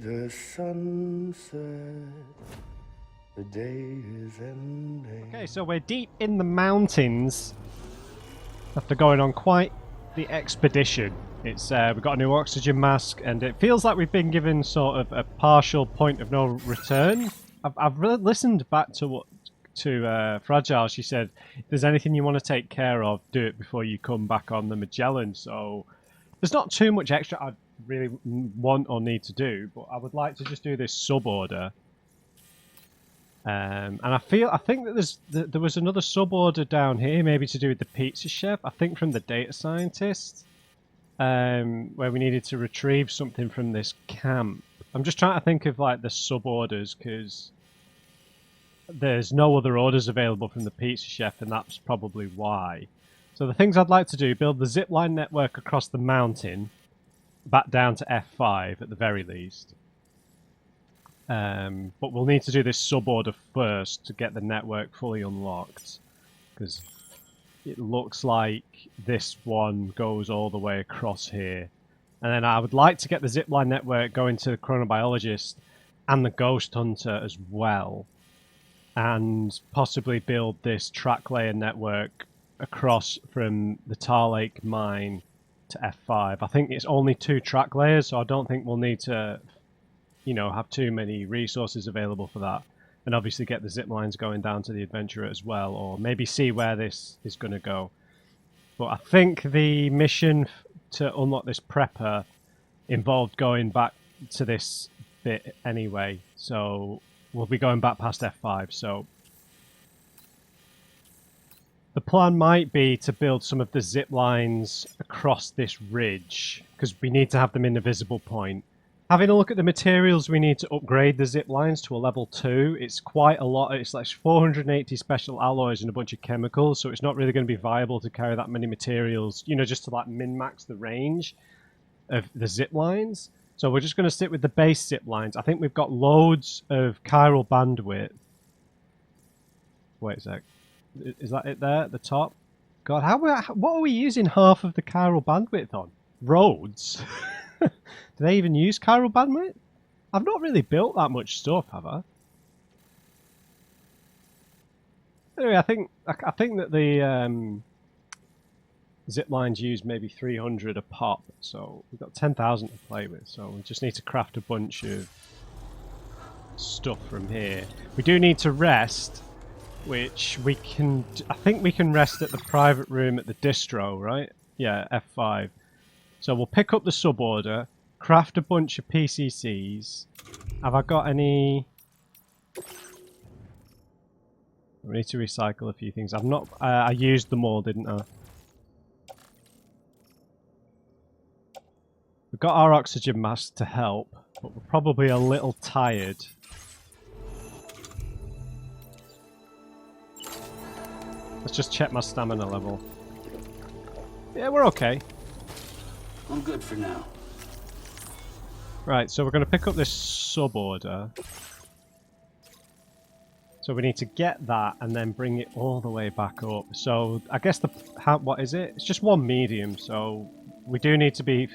the sunset. The day is ending. Okay, so we're deep in the mountains after going on quite the expedition. It's we've got a new oxygen mask, and it feels like we've been given sort of a partial point of no return. I've really listened back to what Fragile. She said, if there's anything you want to take care of, do it before you come back on the Magellan. So there's not too much extra I really want or need to do, but I would like to just do this sub-order. And I think that there was another sub-order down here, maybe to do with the pizza chef, I think from the data scientist, where we needed to retrieve something from this camp. I'm just trying to think of like the sub-orders, because there's no other orders available from the pizza chef, and that's probably why. So the things I'd like to do, build the zipline network across the mountain, back down to F5 at the very least. But we'll need to do this sub-order first to get the network fully unlocked, because it looks like this one goes all the way across here. And then I would like to get the zipline network going to the chronobiologist and the ghost hunter as well, and possibly build this track layer network across from the Tar Lake mine to F5. I think it's only 2 track layers, so I don't think we'll need to have too many resources available for that. And obviously get the zip lines going down to the adventurer as well, or maybe see where this is going to go. But I think the mission to unlock this prepper involved going back to this bit anyway, so we'll be going back past F5. So the plan might be to build some of the zip lines across this ridge, because we need to have them in a visible point. Having a look at the materials we need to upgrade the zip lines to a level 2, it's quite a lot. It's like 480 special alloys and a bunch of chemicals, so it's not really going to be viable to carry that many materials, just to like min-max the range of the zip lines. So we're just going to stick with the base zip lines. I think we've got loads of chiral bandwidth. Wait a sec. Is that it there at the top? God, what are we using half of the chiral bandwidth on? Roads? Do they even use chiral bandwidth? I've not really built that much stuff, have I? Anyway, I think that the zip lines use maybe 300 a pop, so we've got 10,000 to play with. So we just need to craft a bunch of stuff from here. We do need to rest, which we can. I think we can rest at the private room at the distro, right? Yeah, F5. So we'll pick up the sub-order, craft a bunch of PCCs. Have I got any? We need to recycle a few things. I've not. I used them all, didn't I? We've got our oxygen mask to help, but we're probably a little tired. Let's just check my stamina level. Yeah, we're okay. I'm good for now. Right, so we're going to pick up this sub-order. So we need to get that and then bring it all the way back up. So I guess what is it? It's just one medium, so we do need to be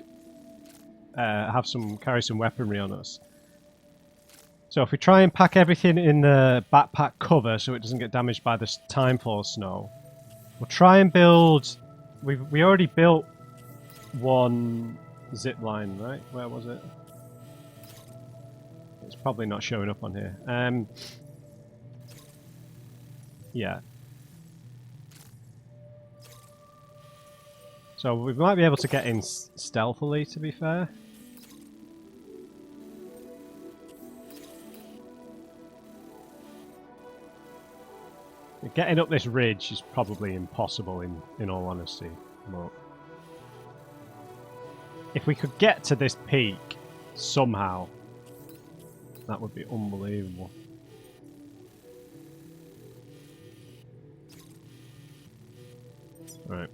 carry some weaponry on us. So if we try and pack everything in the backpack cover so it doesn't get damaged by this timefall snow, we'll try and build. We already built one zip line, right? Where was it? It's probably not showing up on here. Yeah. So we might be able to get in stealthily, to be fair. Getting up this ridge is probably impossible in all honesty. But if we could get to this peak somehow, that would be unbelievable. Right.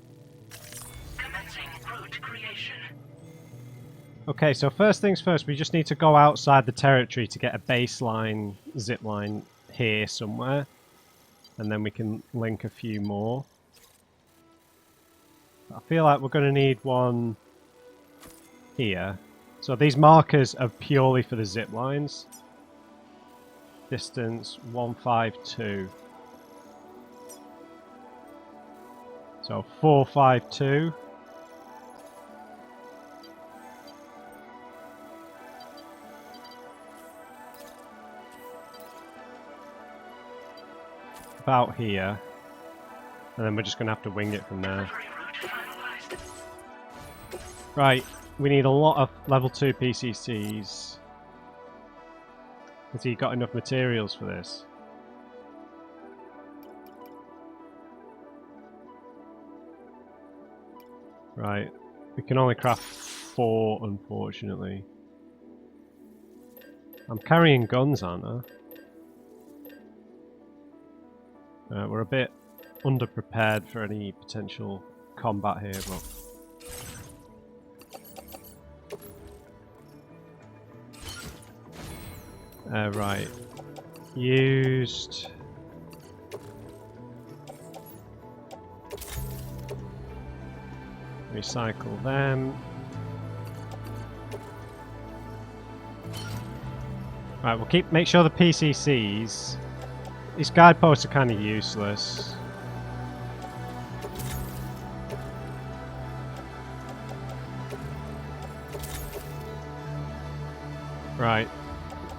Commencing route creation. Okay, so first things first, we just need to go outside the territory to get a baseline zipline here somewhere. And then we can link a few more. I feel like we're going to need one here So these markers are purely for the zip lines. Distance 152. So 452. About here. And then we're just going to have to wing it from there. Right, we need a lot of level 2 PCCs. Has he got enough materials for this? Right, we can only craft 4, unfortunately. I'm carrying guns, aren't I? We're a bit underprepared for any potential combat here, but... right. Used... Recycle them. Right, we'll make sure the PCCs... These guideposts are kind of useless. Right.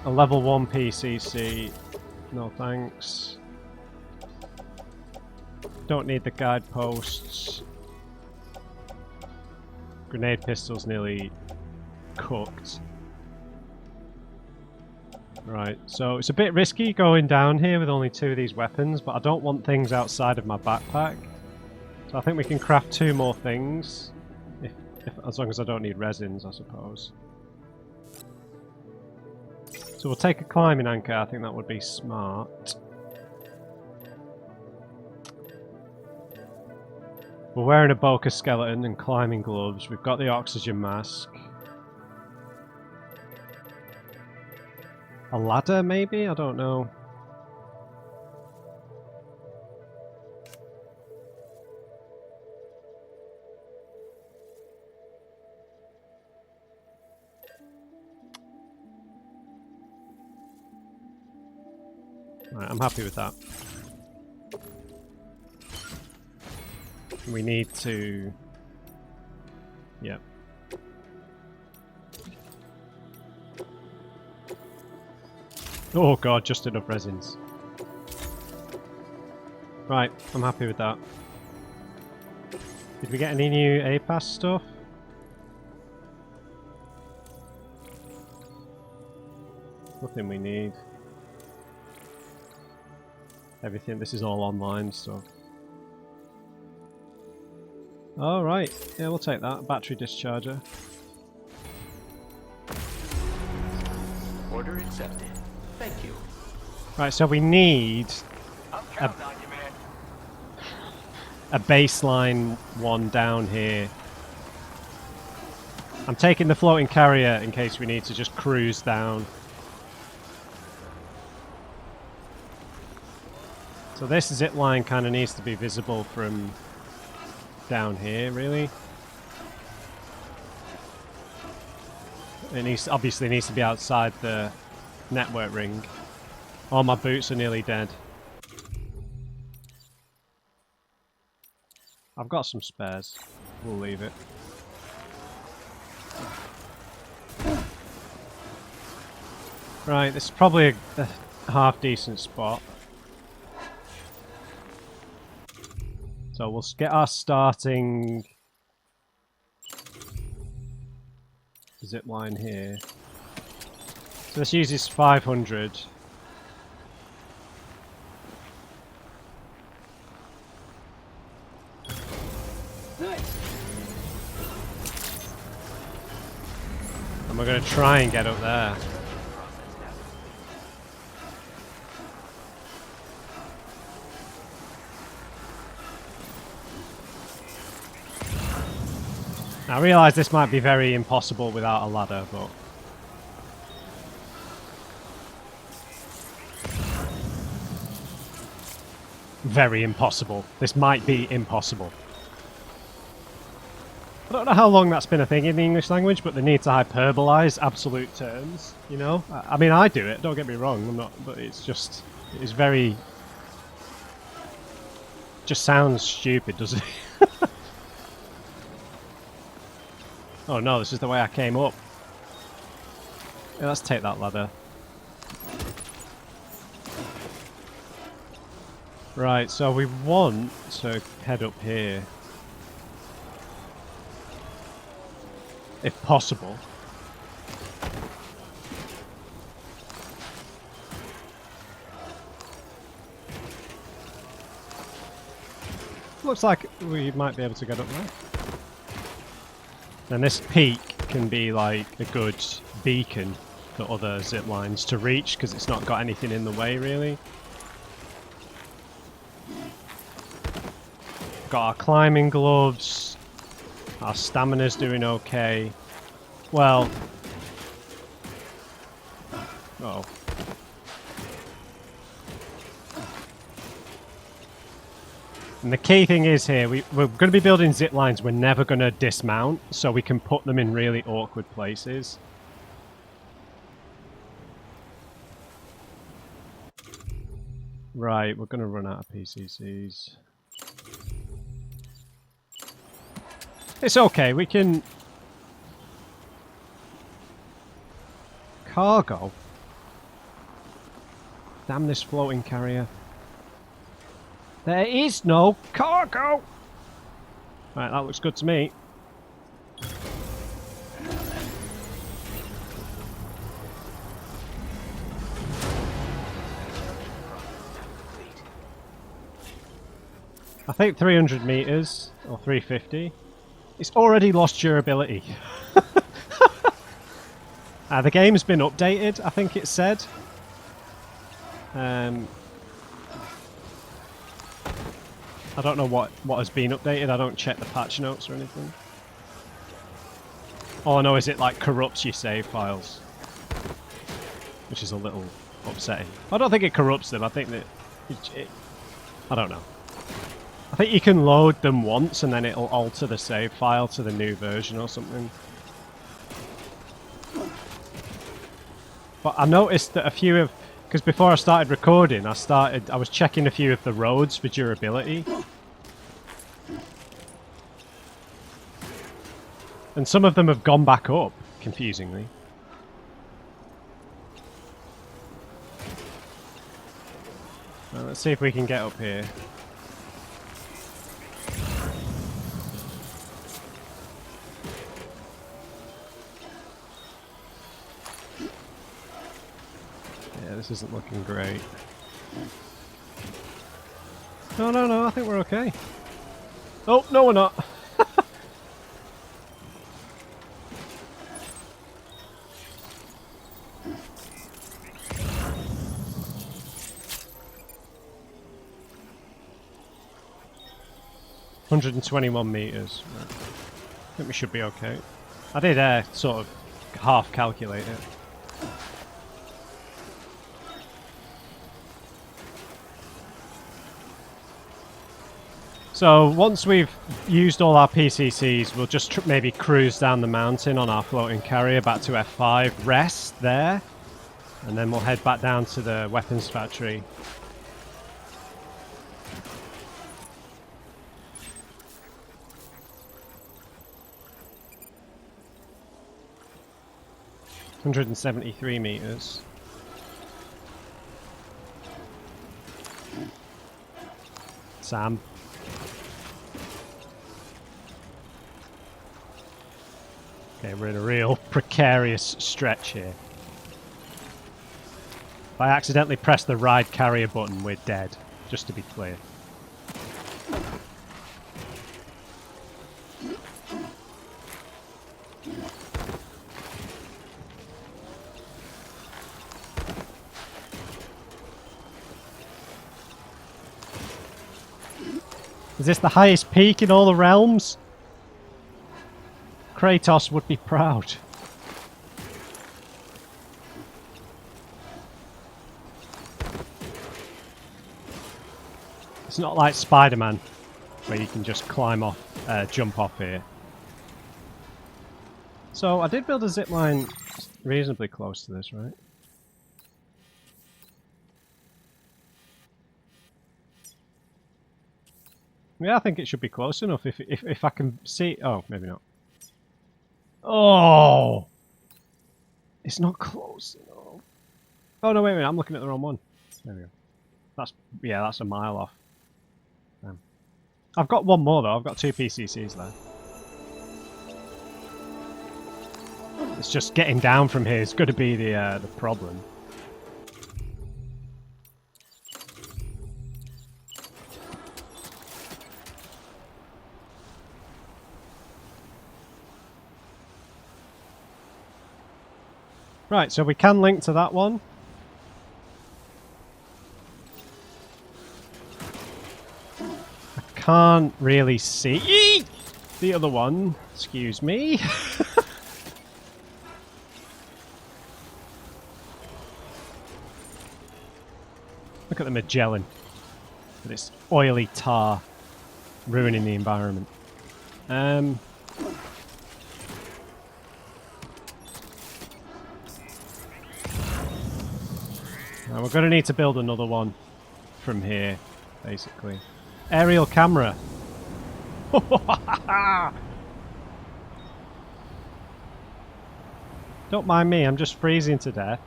A level 1 PCC. No thanks. Don't need the guideposts. Grenade pistol's nearly cooked. Right, so it's a bit risky going down here with only 2 of these weapons, but I don't want things outside of my backpack. So I think we can craft 2 more things. As long as I don't need resins, I suppose. So we'll take a climbing anchor, I think that would be smart. We're wearing a Boca skeleton and climbing gloves. We've got the oxygen mask. A ladder, maybe? I don't know. Right, I'm happy with that. We need to... Yep. Oh god, just enough resins. Right, I'm happy with that. Did we get any new APAS stuff? Nothing we need. Everything, this is all online stuff. Alright, yeah, we'll take that. Battery discharger. Order accepted. Thank you. Right, so we need a baseline one down here. I'm taking the floating carrier in case we need to just cruise down. So this zip line kind of needs to be visible from down here, really. It obviously needs to be outside the network ring. All my boots are nearly dead. I've got some spares. We'll leave it. Right, this is probably a half decent spot. So we'll get our starting zip line here. So this uses 500. Nice. And we're going to try and get up there. Now, I realise this might be very impossible without a ladder, but... Very impossible. This might be impossible. I don't know how long that's been a thing in the English language, but they need to hyperbolize absolute terms, you know? I mean, I do it, don't get me wrong, I'm not, but it's just, it's very, just sounds stupid, doesn't it? Oh no, this is the way I came up. Yeah, let's take that ladder. Right, so we want to head up here. If possible. Looks like we might be able to get up there. And this peak can be like a good beacon for other zip lines to reach because it's not got anything in the way really. Got our climbing gloves. Our stamina's doing okay. Well... Uh-oh. And the key thing is here, we're going to be building zip lines we're never going to dismount, so we can put them in really awkward places. Right, we're going to run out of PCCs. It's okay, we can... Cargo? Damn this floating carrier. There is no cargo! Right, that looks good to me. I think 300 meters, or 350. It's already lost durability. The game's been updated, I think it said. I don't know what has been updated. I don't check the patch notes or anything. All I know is it like corrupts your save files, which is a little upsetting. I don't think it corrupts them. I think that I don't know. I think you can load them once and then it'll alter the save file to the new version or something. But I noticed that a few of... Because before I started recording, I was checking a few of the roads for durability. And some of them have gone back up, confusingly. Well, let's see if we can get up here. This isn't looking great. No, I think we're okay. Oh, no we're not. $121 meters. Right. I think we should be okay. I did sort of half calculate it. So once we've used all our PCCs, we'll just maybe cruise down the mountain on our floating carrier back to F5, rest there, and then we'll head back down to the weapons factory. $173 meters. Sam. Okay, we're in a real precarious stretch here. If I accidentally press the ride carrier button, we're dead, just to be clear. Is this the highest peak in all the realms? Kratos would be proud. It's not like Spider-Man, where you can just climb off, jump off here. So I did build a zipline reasonably close to this, right? Yeah, I think it should be close enough if I can see... Oh, maybe not. Oh! It's not close enough. Oh, no, wait a minute. I'm looking at the wrong one. There we go. Yeah, that's a mile off. I've got one more, though. I've got 2 PCCs there. It's just getting down from here is going to be the problem. Right, so we can link to that one. I can't really see the other one. Excuse me. Look at the Magellan. With its oily tar ruining the environment. Now we're going to need to build another one from here, basically. Aerial camera. Don't mind me, I'm just freezing to death.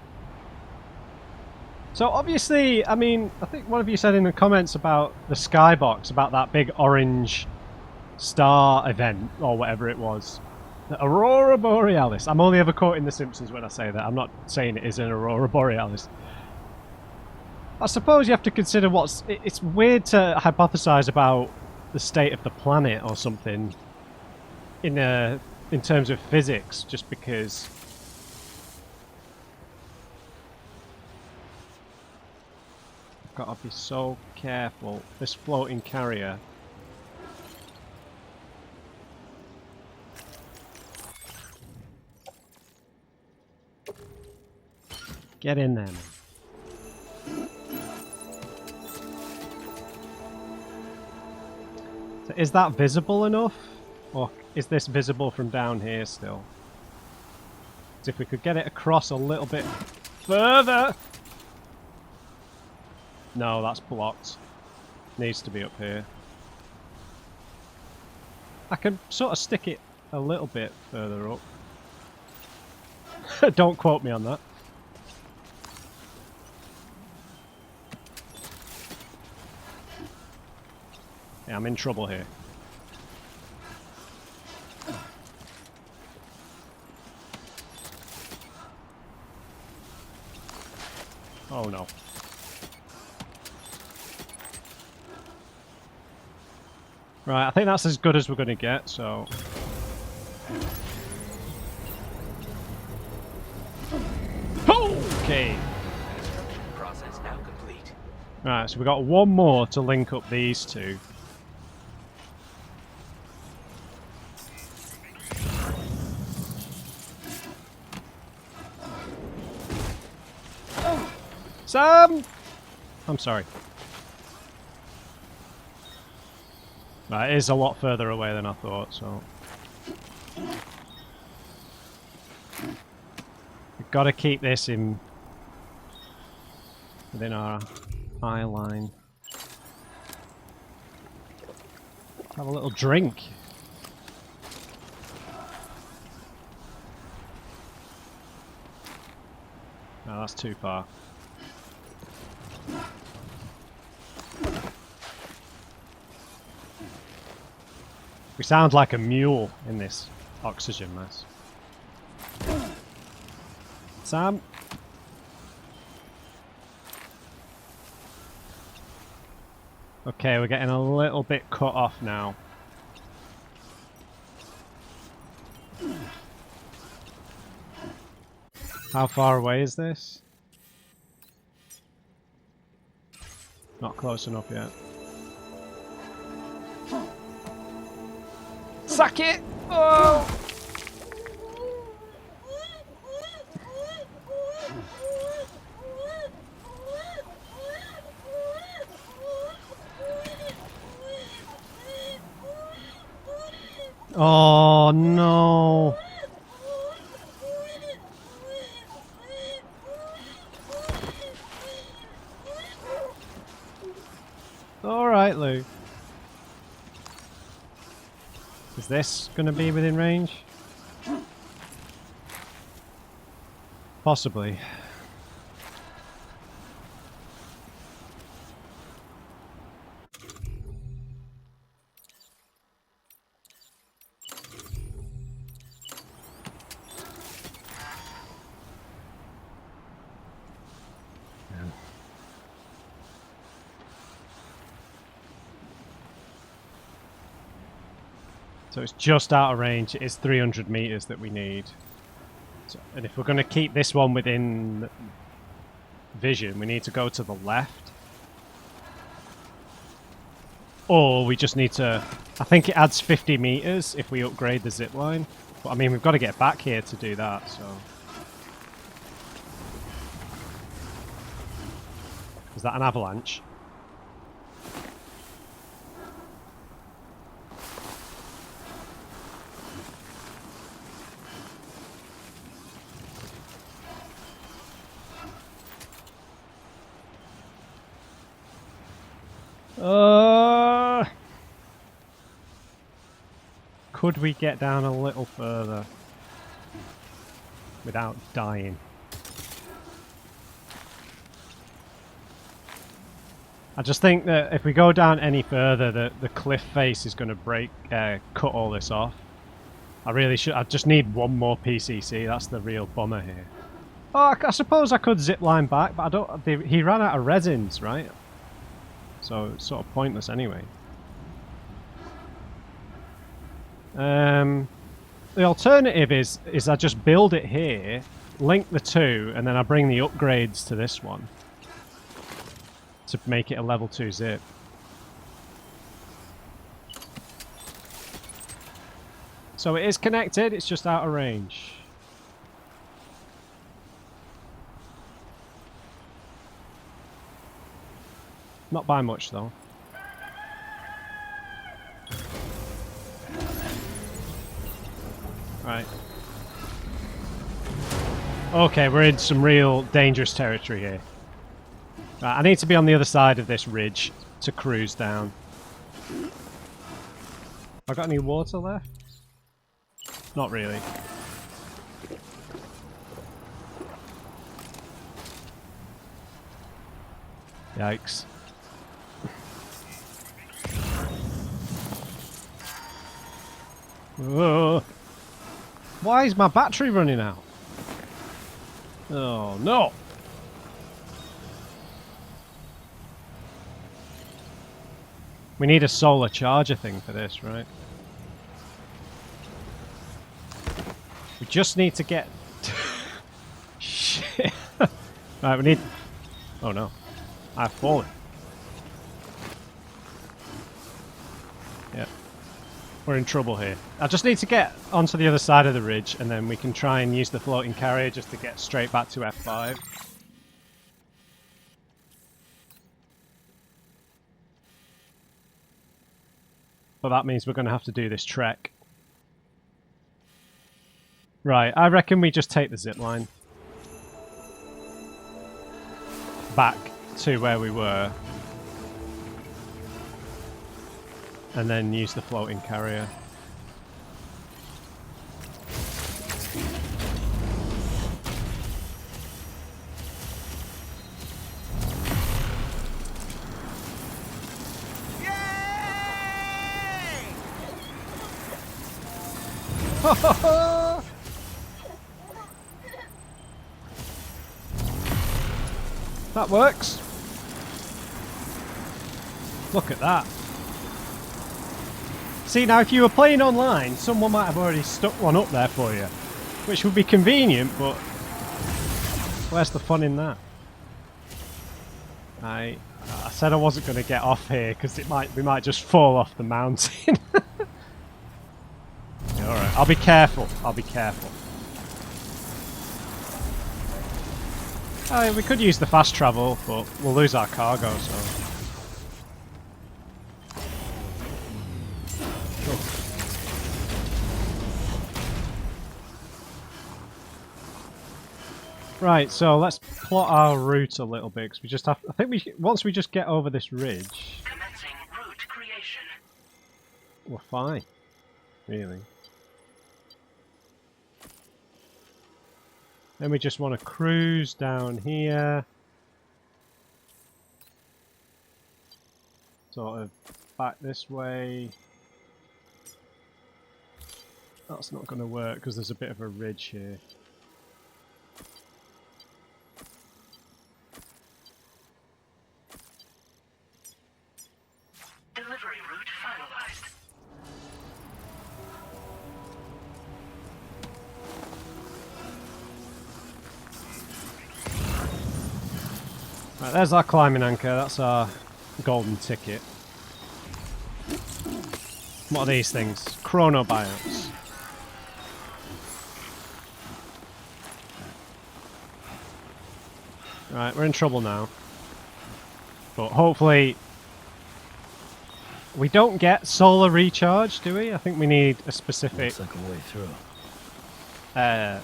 So obviously, I mean, I think one of you said in the comments about the skybox, about that big orange star event, or whatever it was. The Aurora Borealis. I'm only ever quoting The Simpsons when I say that. I'm not saying it is an Aurora Borealis. I suppose you have to consider what's... It's weird to hypothesize about the state of the planet or something in terms of physics, just because... I've got to be so careful. This floating carrier... Get in there, man. So is that visible enough? Or is this visible from down here still? So if we could get it across a little bit further... No, that's blocked. Needs to be up here. I can sort of stick it a little bit further up. Don't quote me on that. Yeah, I'm in trouble here. Oh no. Right, I think that's as good as we're going to get, so... Okay. Construction process now complete. Right, so we've got one more to link up these two. Sam! I'm sorry. Right, it is a lot further away than I thought, so... We've got to keep this in... within our eye line. Have a little drink. No, that's too far. We sound like a mule in this oxygen mess. Sam? Okay, we're getting a little bit cut off now. How far away is this? Not close enough yet. Suck it! Oh! Oh no! Alright, Lou. Is this going to be within range? Possibly. So it's just out of range. It's 300 meters that we need. So, and if we're going to keep this one within vision, we need to go to the left. Or we just need to... I think it adds 50 meters if we upgrade the zipline. But I mean, we've got to get back here to do that, so... Is that an avalanche? Could we get down a little further without dying? I just think that if we go down any further, the cliff face is going to cut all this off. I really should. I just need one more PCC. That's the real bummer here. Oh, I suppose I could zip line back, but I don't. He ran out of resins, right? So it's sort of pointless anyway. The alternative is I just build it here, link the two, and then I bring the upgrades to this one to make it a level 2 zip. So it is connected, it's just out of range. Not by much though. Right. Okay, we're in some real dangerous territory here. Right, I need to be on the other side of this ridge to cruise down. Have I got any water left? Not really. Yikes. Whoa. Why is my battery running out? Oh no! We need a solar charger thing for this, right? We just need to get... Shit! Right, we need... Oh no. I've fallen. Yeah. We're in trouble here. I just need to get onto the other side of the ridge and then we can try and use the floating carrier just to get straight back to F5. But that means we're going to have to do this trek. Right, I reckon we just take the zipline back to where we were and then use the floating carrier. That works. Look at that. See, now if you were playing online, someone might have already stuck one up there for you, which would be convenient, but where's the fun in that? I said I wasn't going to get off here because we might just fall off the mountain. Yeah, all right, I'll be careful. I'll be careful. We could use the fast travel, but we'll lose our cargo, so... Oh. Right, so let's plot our route a little bit, because we just have... I think once we just get over this ridge... Commencing we're fine, really. Then we just want to cruise down here. Sort of back this way. That's not going to work because there's a bit of a ridge here. Delivery route finalized. Right, there's our climbing anchor. That's our golden ticket. What are these things? Chronobiotes. Right, we're in trouble now. But hopefully we don't get solar recharge, do we? I think we need a specific Looks like a way through.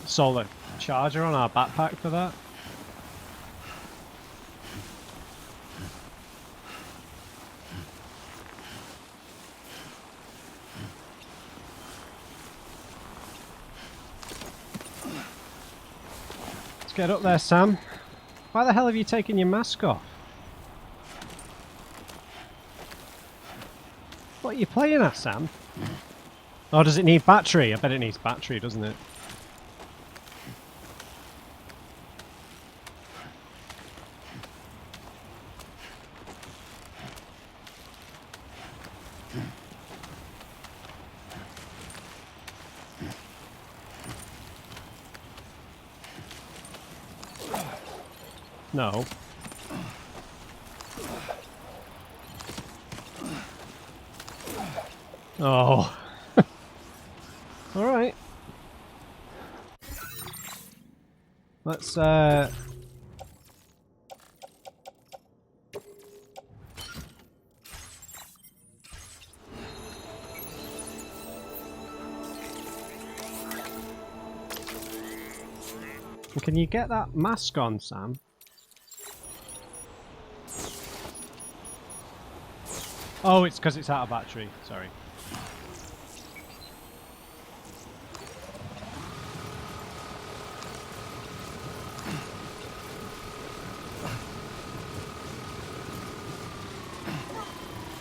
solar charger on our backpack for that. Let's get up there, Sam. Why the hell have you taken your mask off? What are you playing at, Sam? Oh, does it need battery? I bet it needs battery, doesn't it? No. Oh. Alright. Let's Can you get that mask on, Sam? Oh, it's because it's out of battery. Sorry.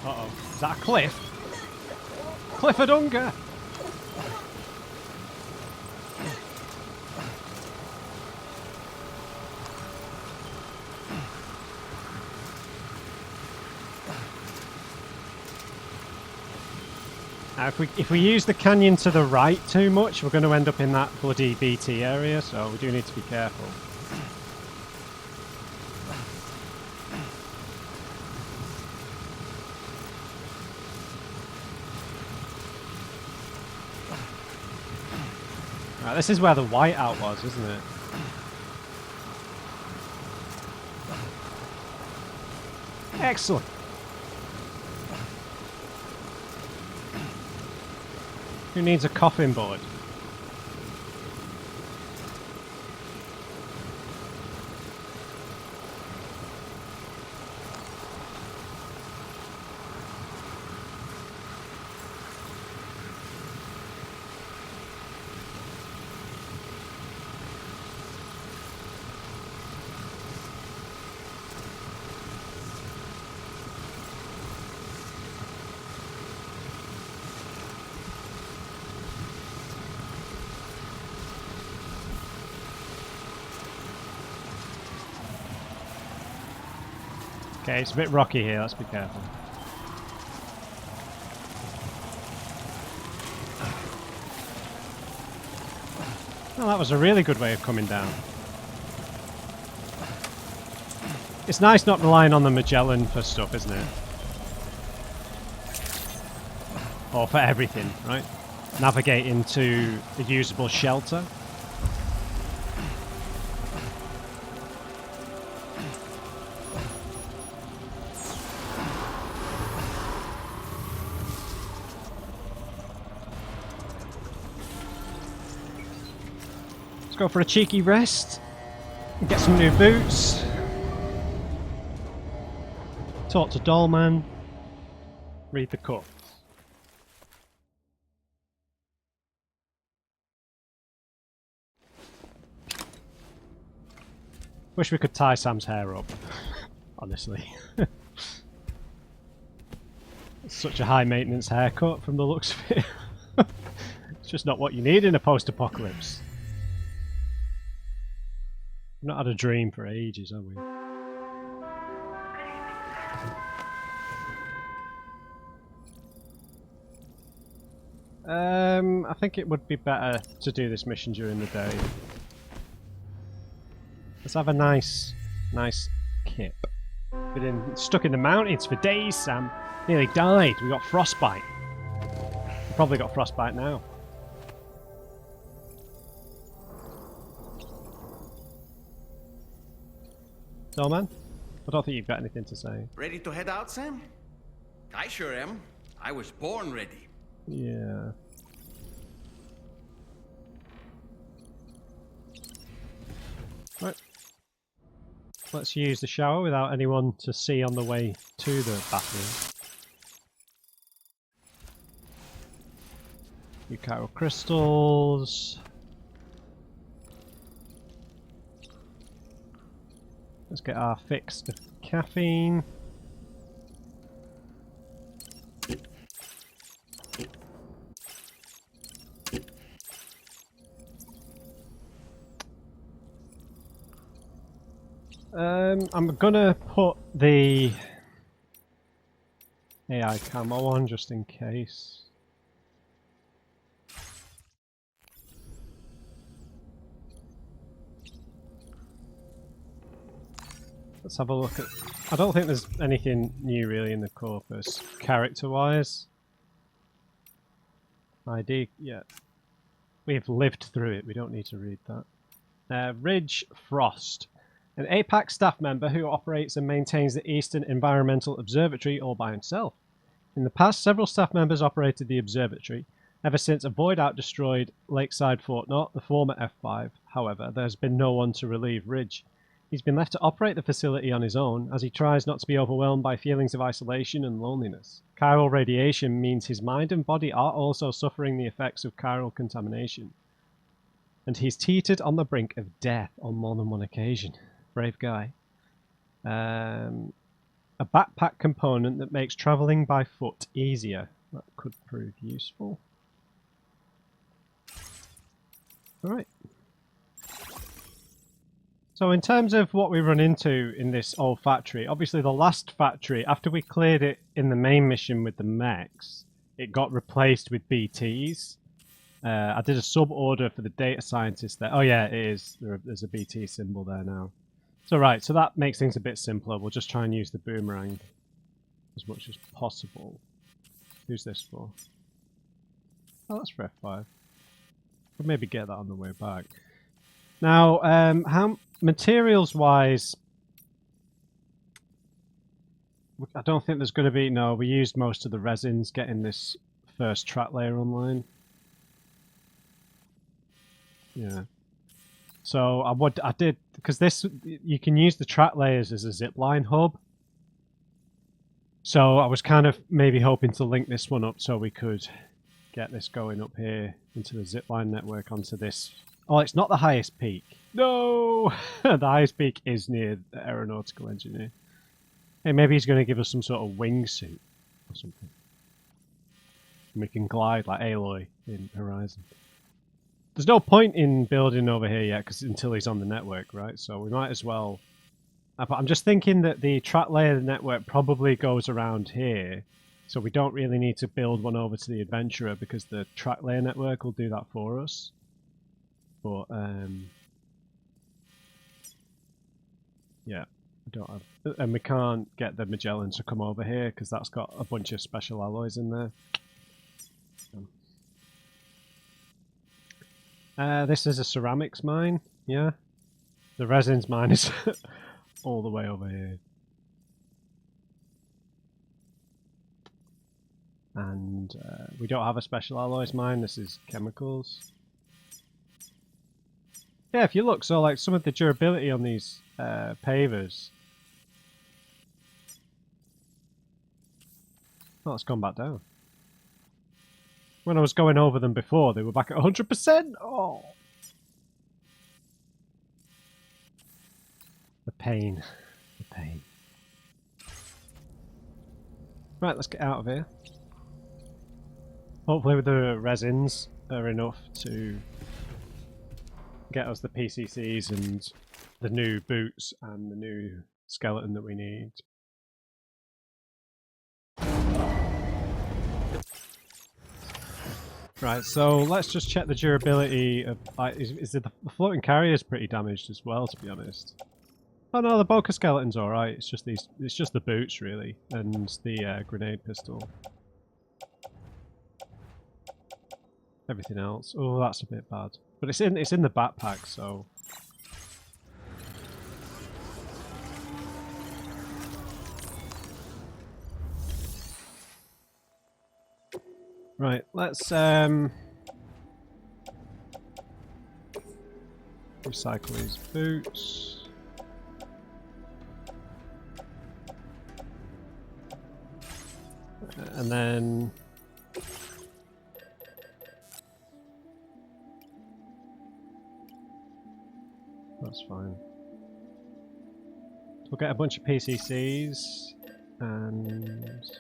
Uh-oh. Is that a cliff? Clifford Unger! Now, if we use the canyon to the right too much, we're going to end up in that bloody BT area, so we do need to be careful. Right, this is where the whiteout was, isn't it? Excellent. Who needs a coffin board? Okay, it's a bit rocky here, let's be careful. Well, that was a really good way of coming down. It's nice not relying on the Magellan for stuff, isn't it? Or for everything, right? Navigating to a usable shelter. Let's go for a cheeky rest. Get some new boots. Talk to Dollman. Read the cup. Wish we could tie Sam's hair up, honestly. It's such a high maintenance haircut from the looks of it. It's just not what you need in a post-apocalypse. We've not had a dream for ages, have we? I think it would be better to do this mission during the day. Let's have a nice kip. Been stuck in the mountains for days, Sam. Nearly died. We got frostbite. We probably got frostbite now. So, man, I don't think you've got anything to say. Ready to head out, Sam? I sure am. I was born ready. Yeah. Right. Let's use the shower without anyone to see on the way to the bathroom. Euchiro crystals. Let's get our fix of caffeine. I'm gonna put the AI camo on just in case. Let's have a look at... I don't think there's anything new really in the corpus, character-wise. ID, yeah. We've lived through it, we don't need to read that. Ridge Frost. An APAC staff member who operates and maintains the Eastern Environmental Observatory all by himself. In the past, several staff members operated the observatory. Ever since a void-out destroyed Lakeside Fort Knott, the former F5, however, there's been no one to relieve Ridge. He's been left to operate the facility on his own, as he tries not to be overwhelmed by feelings of isolation and loneliness. Chiral radiation means his mind and body are also suffering the effects of chiral contamination. And he's teetered on the brink of death on more than one occasion. Brave guy. A backpack component that makes travelling by foot easier. That could prove useful. Alright. So in terms of what we run into in this old factory, obviously the last factory, after we cleared it in the main mission with the mechs, it got replaced with BTs. I did a sub-order for the data scientist there. Oh yeah, it is. There's a BT symbol there now. So right, so that makes things a bit simpler. We'll just try and use the boomerang as much as possible. Who's this for? Oh, that's for F5. We'll maybe get that on the way back. Now, how materials-wise, I don't think there's going to be... No, we used most of the resins getting this first track layer online. Yeah. So I did, because this, you can use the track layers as a zipline hub. So I was kind of maybe hoping to link this one up so we could get this going up here into the zipline network onto this. Oh, it's not the highest peak. No! The highest peak is near the aeronautical engineer. Hey, maybe he's going to give us some sort of wingsuit or something. And we can glide like Aloy in Horizon. There's no point in building over here yet until he's on the network, right? So we might as well... I'm just thinking that the track layer of the network probably goes around here. So we don't really need to build one over to the Adventurer because the track layer network will do that for us. But, yeah, we don't have... And we can't get the Magellan to come over here because that's got a bunch of special alloys in there. This is a ceramics mine, yeah. The resins mine is all the way over here. And we don't have a special alloys mine, this is chemicals. Yeah, if you look, so like some of the durability on these pavers. Oh, it's gone back down. When I was going over them before, they were back at 100%. Oh. The pain. The pain. Right, let's get out of here. Hopefully the resins are enough to get us the PCCs and the new boots and the new skeleton that we need. Right, so let's just check the durability of... the floating carrier is pretty damaged as well, to be honest. Oh no, the Boca skeleton's alright. It's just these. It's just the boots really, and the grenade pistol. Everything else. Oh, that's a bit bad. But it's in the backpack, so. Right, let's recycle these boots. And then that's fine. We'll get a bunch of PCCs and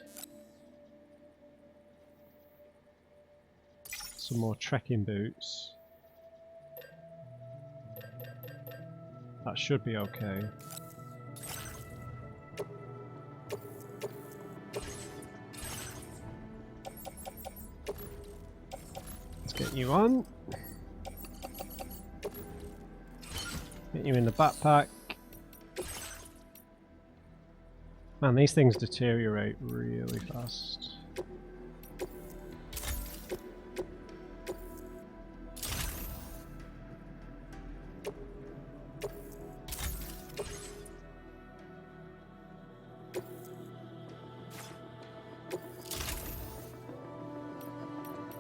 some more trekking boots. That should be okay. Get you on. Get you in the backpack. Man, these things deteriorate really fast.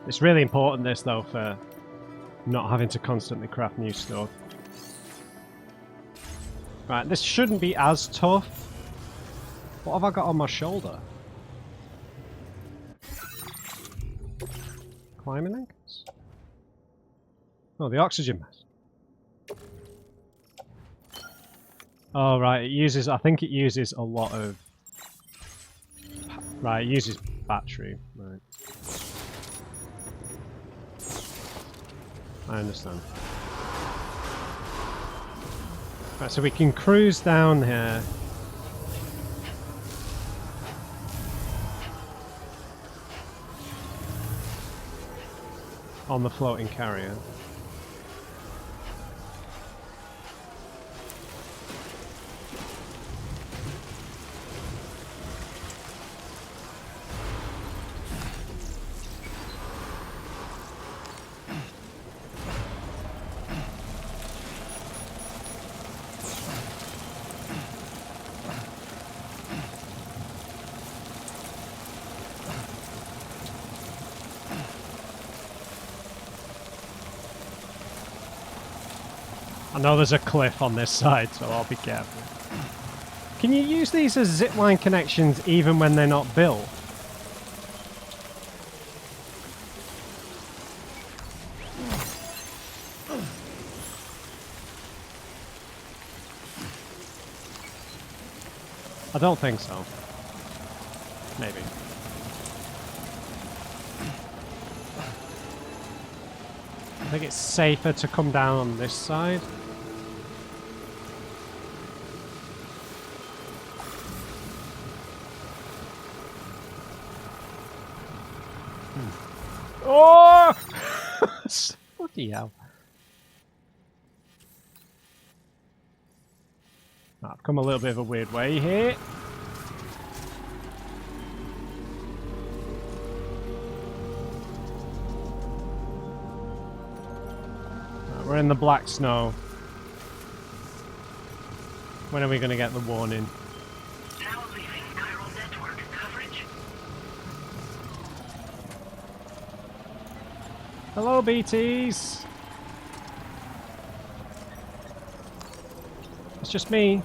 It's really important this though for not having to constantly craft new stuff. Right, this shouldn't be as tough. What have I got on my shoulder? Climbing ankles? Oh, the oxygen mask. Oh right, it uses, I think it uses a lot of... Right, it uses battery, right. I understand. Right, so we can cruise down here. On the floating carrier. I know there's a cliff on this side, so I'll be careful. Can you use these as zipline connections even when they're not built? I don't think so. Maybe. I think it's safer to come down on this side. Oh! Bloody hell. I've come a little bit of a weird way here. Right, we're in the black snow. When are we going to get the warning? Now leaving chiral network coverage. Hello, BTs. It's just me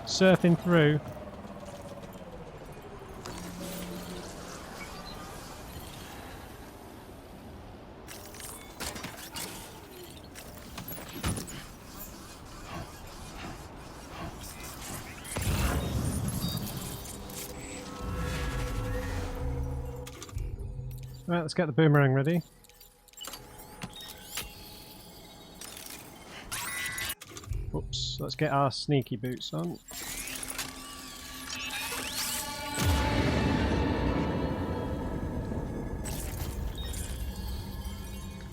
surfing through. Right, let's get the boomerang ready. Oops, let's get our sneaky boots on.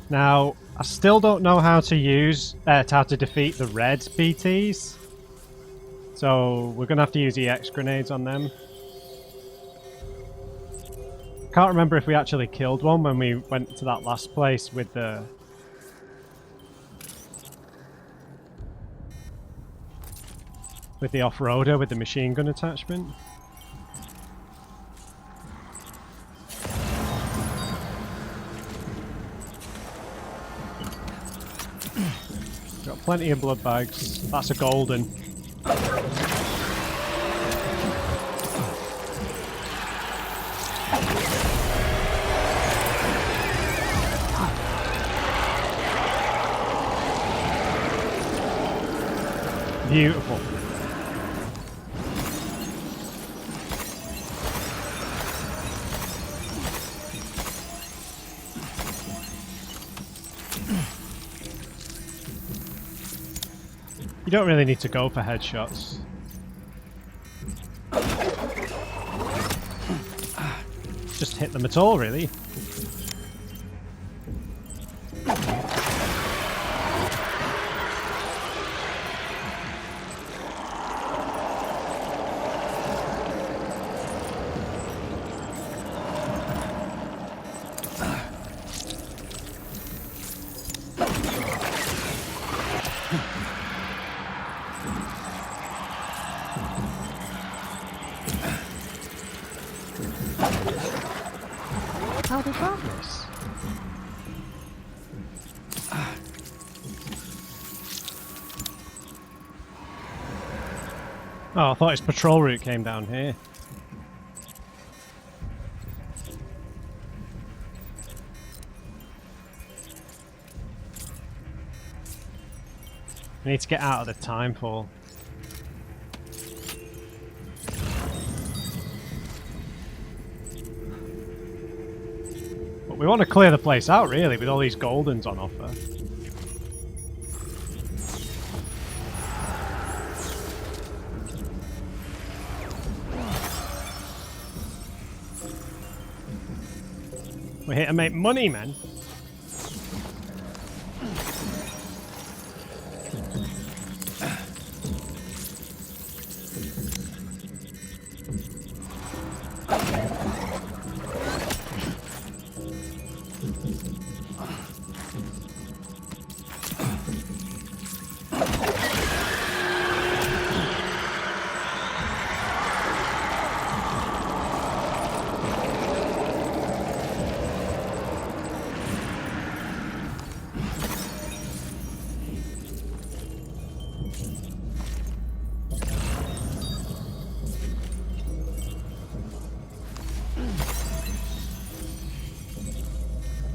Now, I still don't know how to use, how to defeat the red BTs. So, we're gonna have to use EX grenades on them. Can't remember if we actually killed one when we went to that last place with the... with the off-roader with the machine gun attachment. Got plenty of blood bags. That's a golden. Beautiful. You don't really need to go for headshots. Just hit them at all, really. How did that miss? Oh, I thought his patrol route came down here. I need to get out of the time fall. We want to clear the place out, really, with all these goldens on offer. We're here to make money, man.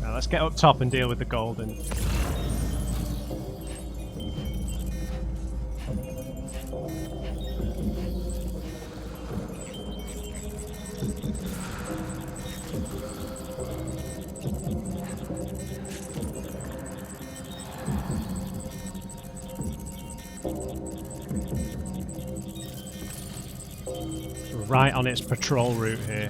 Now let's get up top and deal with the golden. Right on its patrol route here.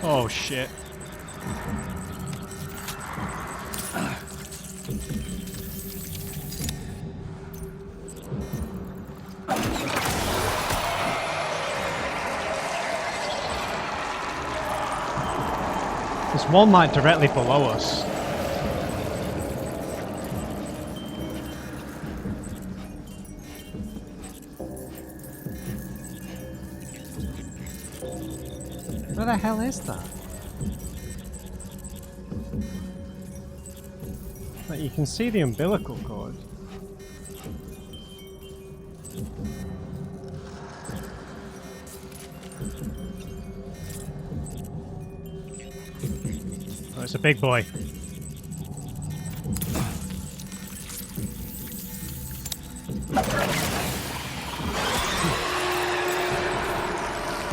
Oh shit. There's one like directly below us. Where the hell is that? Like, you can see the umbilical cord. It's a big boy. The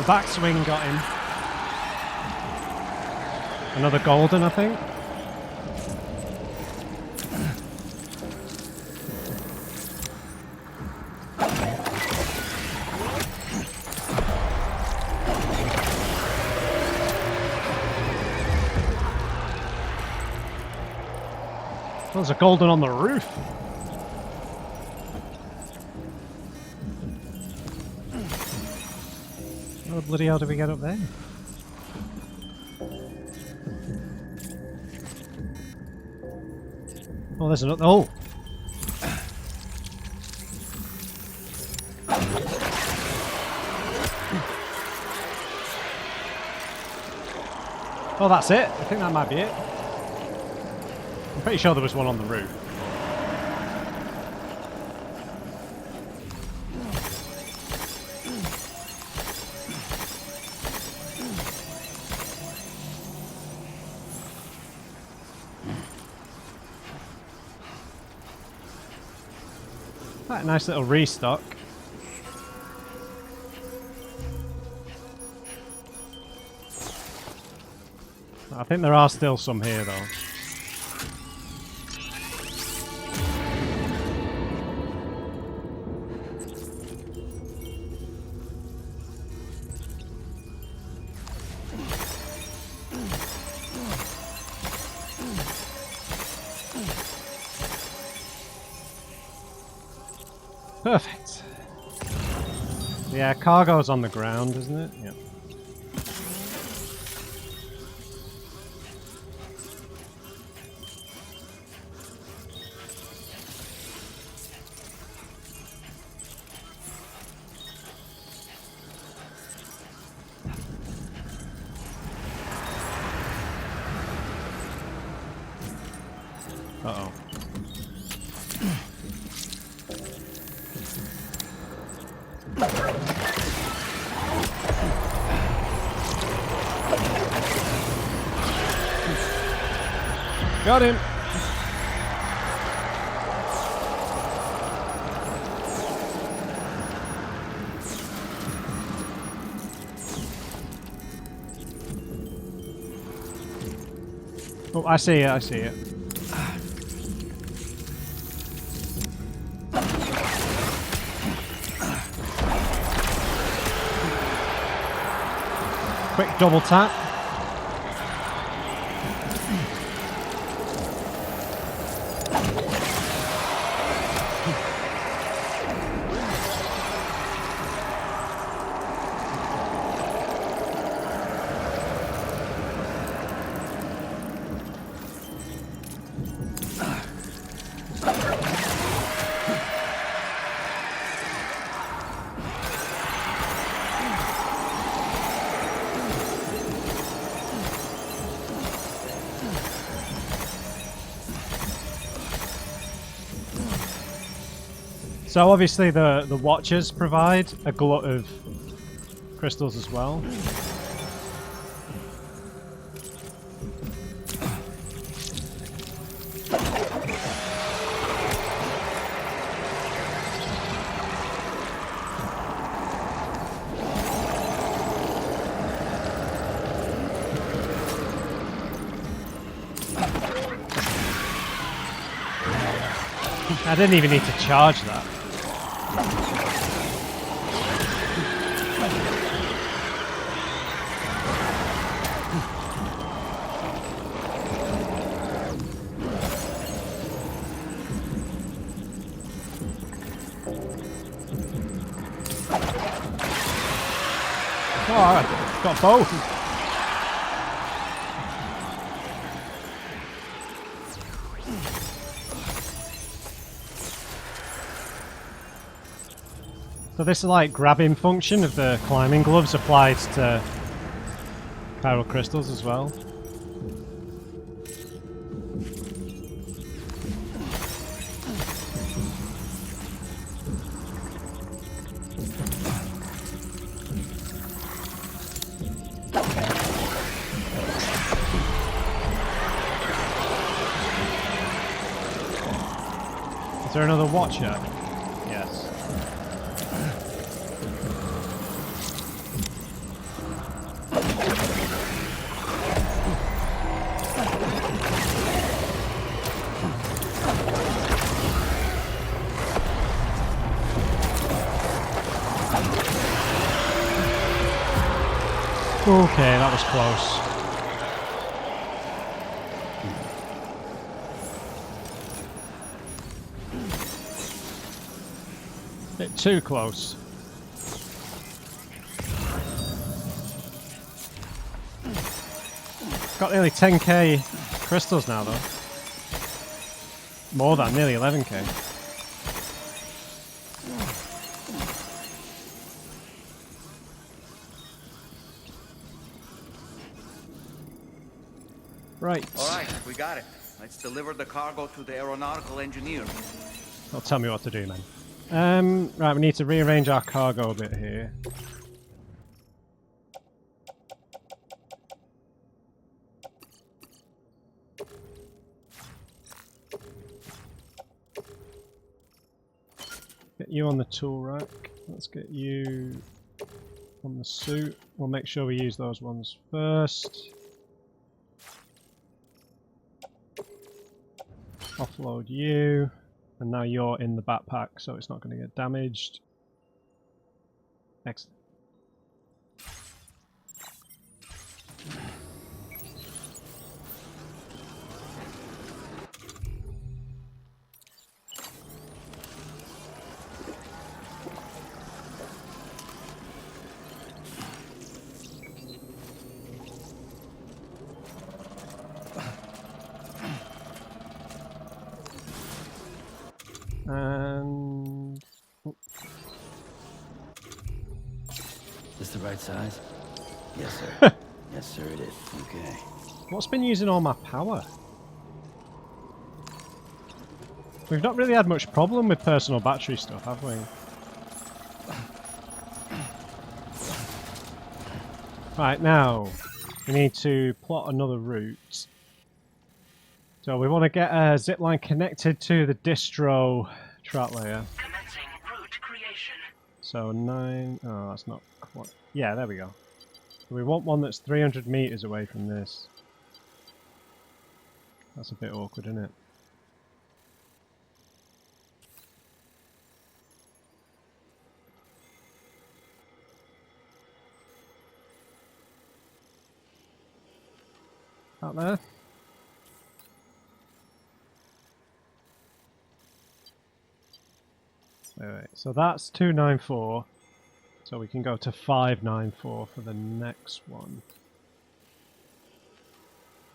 backswing got him. Another golden, I think. There's a golden on the roof. Oh, bloody hell, did we get up there? Oh, there's another. Oh! Oh, that's it. I think that might be it. I'm pretty sure there was one on the roof. Right, nice little restock. I think there are still some here though. Perfect. Yeah, cargo's on the ground, isn't it? Yep. Uh-oh. Got him! Oh, I see it, I see it. Quick double tap. So obviously the watchers provide a glut of crystals as well. I didn't even need to charge that. Oh, I got both. So this like grabbing function of the climbing gloves applies to chiral crystals as well. there another watcher? Yes. Okay, that was close. Bit too close. Got nearly 10k crystals now though. More than nearly 11k. Right. All right, we got it. Let's deliver the cargo to the aeronautical engineer. Don't tell me what to do, man. Right, we need to rearrange our cargo a bit here. Get you on the tool rack. Let's get you on the suit. We'll make sure we use those ones first. Offload you, and now you're in the backpack, so it's not going to get damaged. Excellent. And Is this the right size? Yes, sir. Yes, sir, it is. Okay. what's been using all my power? We've not really had much problem with personal battery stuff, have we? Right, now we need to plot another route. So we want to get a zipline connected to the distro trap layer. Commencing route creation. So 9, oh that's not quite, yeah there we go. So we want one that's 300 meters away from this. That's a bit awkward, isn't it? Out there. Alright, so that's 294. So we can go to 594 for the next one.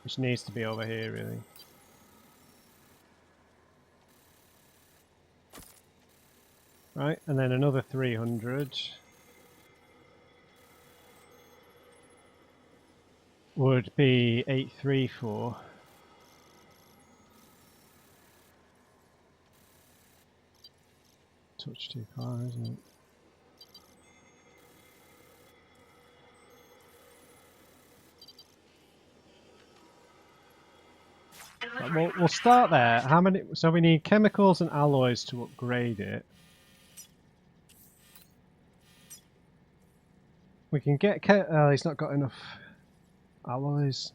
Which needs to be over here, really. Right, and then another 300. Would be 834. Touch too far, isn't it? Right, we'll start there. How many? So we need chemicals and alloys to upgrade it. We can get. He's not got enough alloys.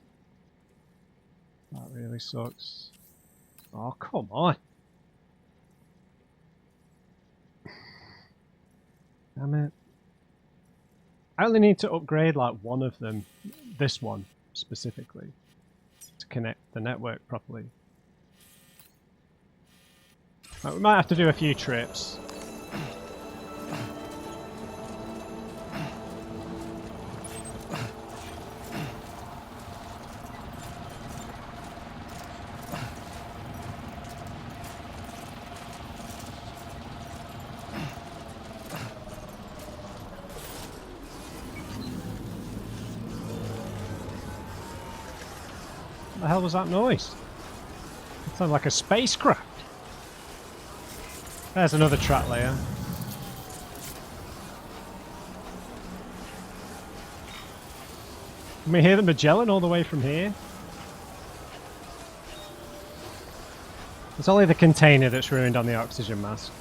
That really sucks. Oh, come on. Damn it. I only need to upgrade like one of them. This one, specifically. To connect the network properly. Right, we might have to do a few trips. What the hell was that noise? It sounded like a spacecraft. There's another trap layer. Can we hear the Magellan all the way from here? It's only the container that's ruined on the oxygen mask.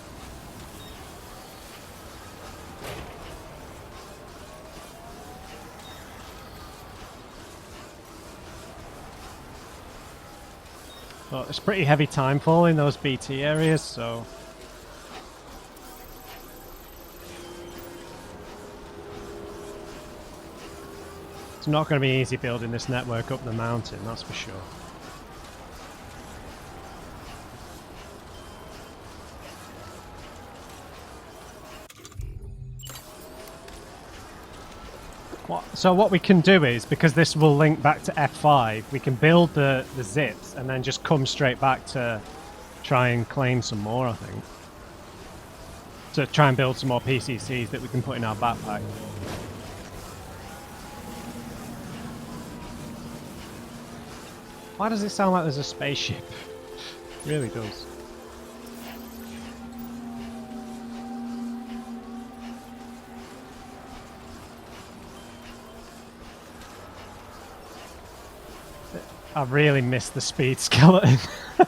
But it's pretty heavy timefall in those BT areas, so... It's not going to be easy building this network up the mountain, that's for sure. So what we can do is, because this will link back to F5, we can build the zips and then just come straight back to try and claim some more, I think. To try and build some more PCCs that we can put in our backpack. Why does it sound like there's a spaceship? It really does. I really missed the speed skeleton. I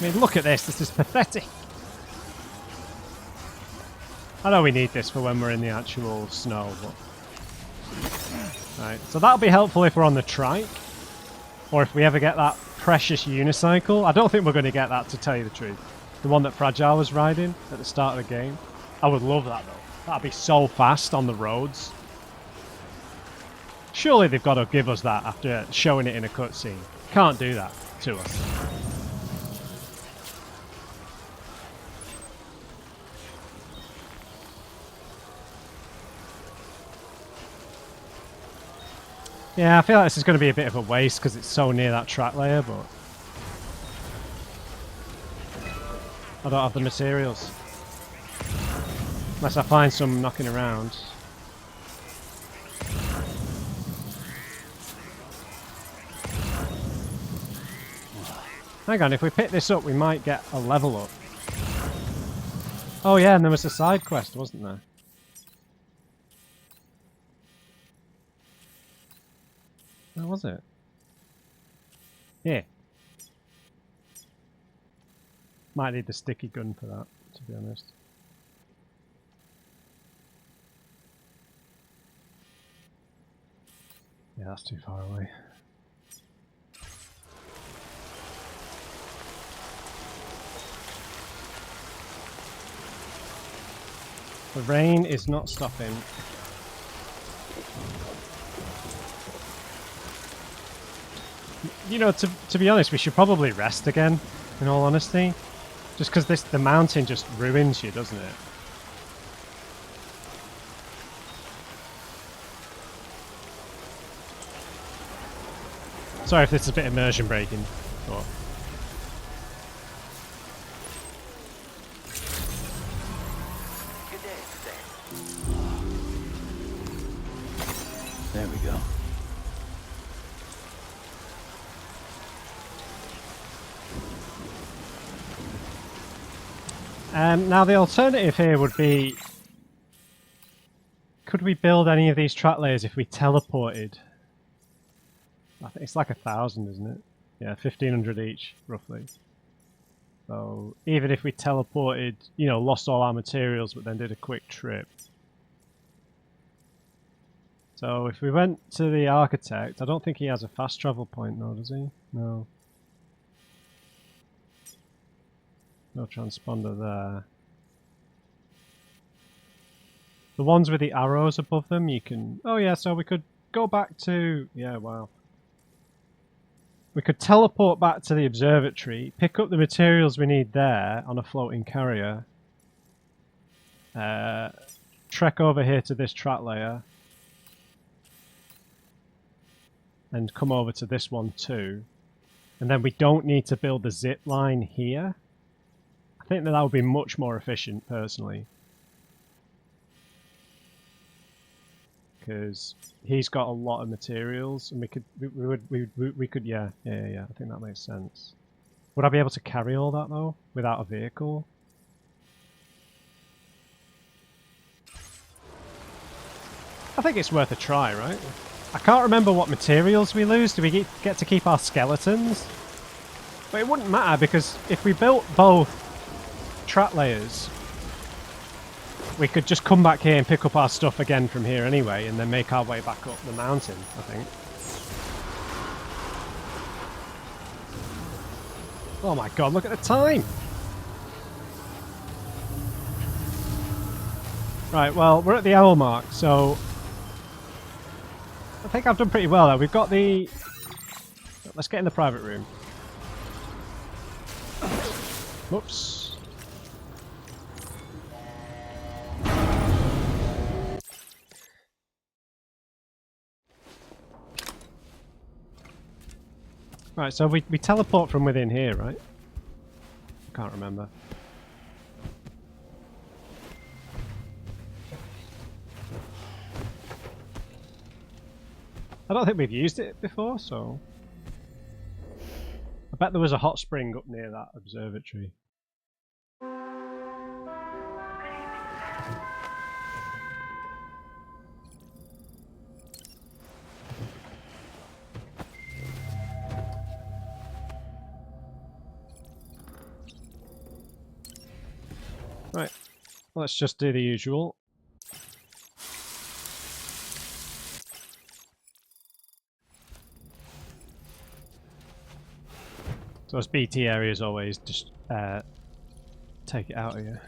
mean, look at this. This is pathetic. I know we need this for when we're in the actual snow, but... Right, so that'll be helpful if we're on the trike. Or if we ever get that precious unicycle. I don't think we're going to get that, to tell you the truth. The one that Fragile was riding at the start of the game. I would love that, though. That'd be so fast on the roads. Surely they've got to give us that after showing it in a cutscene. Can't do that to us. Yeah, I feel like this is going to be a bit of a waste because it's so near that track layer, but... I don't have the materials. Unless I find some knocking around. Hang on, if we pick this up, we might get a level up. Oh yeah, and there was a side quest, wasn't there? Where was it? Here. Might need the sticky gun for that, to be honest. Yeah, that's too far away. The rain is not stopping. You know, to be honest, we should probably rest again, in all honesty. Just because the mountain just ruins you, doesn't it? Sorry if this is a bit immersion breaking, but... There we go. Now the alternative here would be... Could we build any of these track layers if we teleported? I think it's like 1,000, isn't it? Yeah, 1,500 each, roughly. So even if we teleported, you know, lost all our materials but then did a quick trip. So if we went to the architect, I don't think he has a fast travel point though, does he? No. No transponder there. The ones with the arrows above them, you can... Oh yeah, so we could go back to... Yeah, wow. We could teleport back to the observatory, pick up the materials we need there on a floating carrier. Trek over here to this track layer. And come over to this one too. And then we don't need to build the zip line here. I think that would be much more efficient, personally. Because he's got a lot of materials, and we could, yeah, I think that makes sense. Would I be able to carry all that though, without a vehicle? I think it's worth a try, right? I can't remember what materials we lose. Do we get to keep our skeletons? But it wouldn't matter because if we built both trap layers, we could just come back here and pick up our stuff again from here anyway, and then make our way back up the mountain, I think. Oh my god, look at the time! Right, well, we're at the hour mark, so I think I've done pretty well there. We've got the... Let's get in the private room. Whoops. Right, so we teleport from within here, right? I can't remember. I don't think we've used it before, so... I bet there was a hot spring up near that observatory. Right, let's just do the usual. Those BT areas always just take it out of you.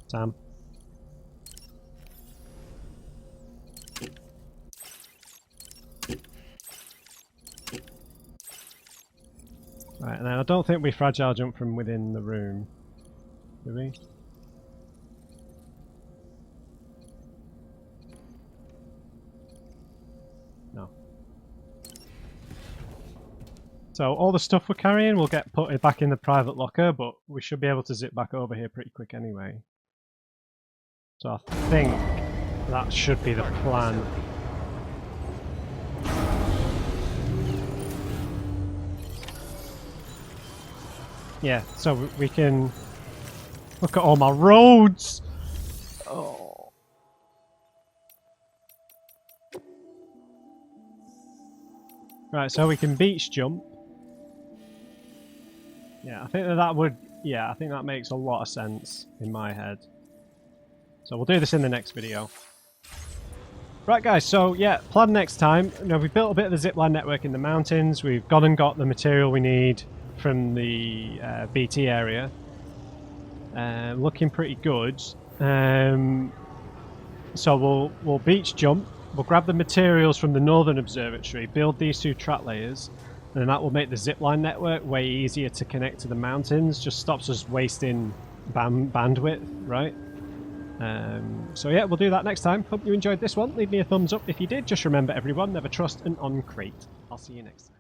Sam. Right, and then I don't think we fragile jump from within the room, do we? No. So all the stuff we're carrying will get put back in the private locker, but we should be able to zip back over here pretty quick anyway. So I think that should be the plan. Yeah, so we can look at all my roads. Oh. Right, so we can beach jump. Yeah, I think that would. Yeah, I think that makes a lot of sense in my head. So we'll do this in the next video. Right, guys. So yeah, plan next time. You know, we built a bit of the zipline network in the mountains. We've gone and got the material we need from the BT area. Looking pretty good. So we'll beach jump. We'll grab the materials from the northern observatory, build these 2 trap layers, and then that will make the zipline network way easier to connect to the mountains. Just stops us wasting bandwidth, right? So yeah, we'll do that next time. Hope you enjoyed this one. Leave me a thumbs up if you did. Just remember, everyone, never trust an on-crate. I'll see you next time.